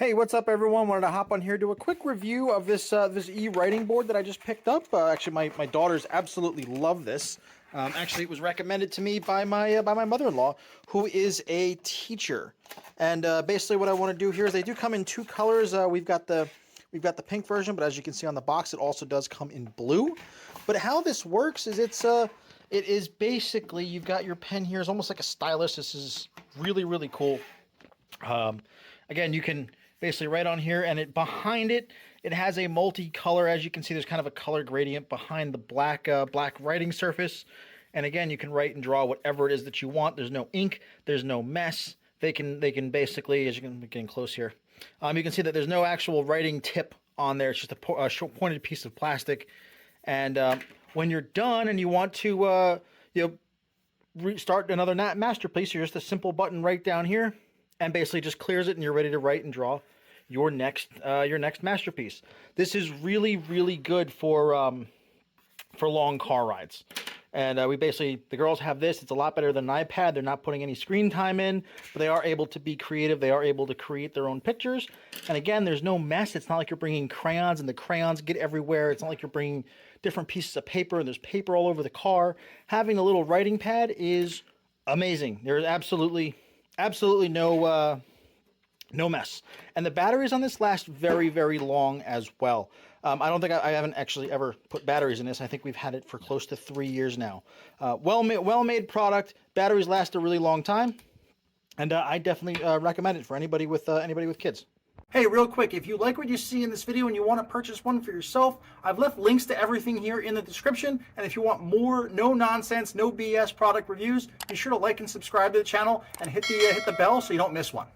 Hey, what's up, everyone? Wanted to hop on here, do a quick review of this this e-writing board that I just picked up. Actually, my daughters absolutely love this. Actually, it was recommended to me by my mother-in-law, who is a teacher. And basically, what I want to do here is they do come in two colors. We've got the pink version, but as you can see on the box, it also does come in blue. But how this works is it is basically you've got your pen here. It's almost like a stylus. This is really cool. Again, you can basically write on here, and behind it has a multicolor. As you can see, there's kind of a color gradient behind the black writing surface. And again, you can write and draw whatever it is that you want. There's no ink, there's no mess. They can basically, as you can get close here, you can see that there's no actual writing tip on there. It's just a short pointed piece of plastic. And when you're done and you want to restart another masterpiece, you're just a simple button right down here, and basically just clears it, and you're ready to write and draw your next masterpiece. This is really good for long car rides. And the girls have this. It's a lot better than an iPad. They're not putting any screen time in, but they are able to be creative. They are able to create their own pictures. And again, there's no mess. It's not like you're bringing crayons and the crayons get everywhere. It's not like you're bringing different pieces of paper and there's paper all over the car. Having a little writing pad is amazing. There's absolutely no mess. And the batteries on this last very long as well. I don't think I haven't actually ever put batteries in this. I think we've had it for close to 3 years now. Well-made product. Batteries last a really long time. And I definitely recommend it for anybody with kids. Hey, real quick, if you like what you see in this video and you want to purchase one for yourself, I've left links to everything here in the description. And if you want more no-nonsense, no BS product reviews, be sure to like and subscribe to the channel and hit the bell so you don't miss one.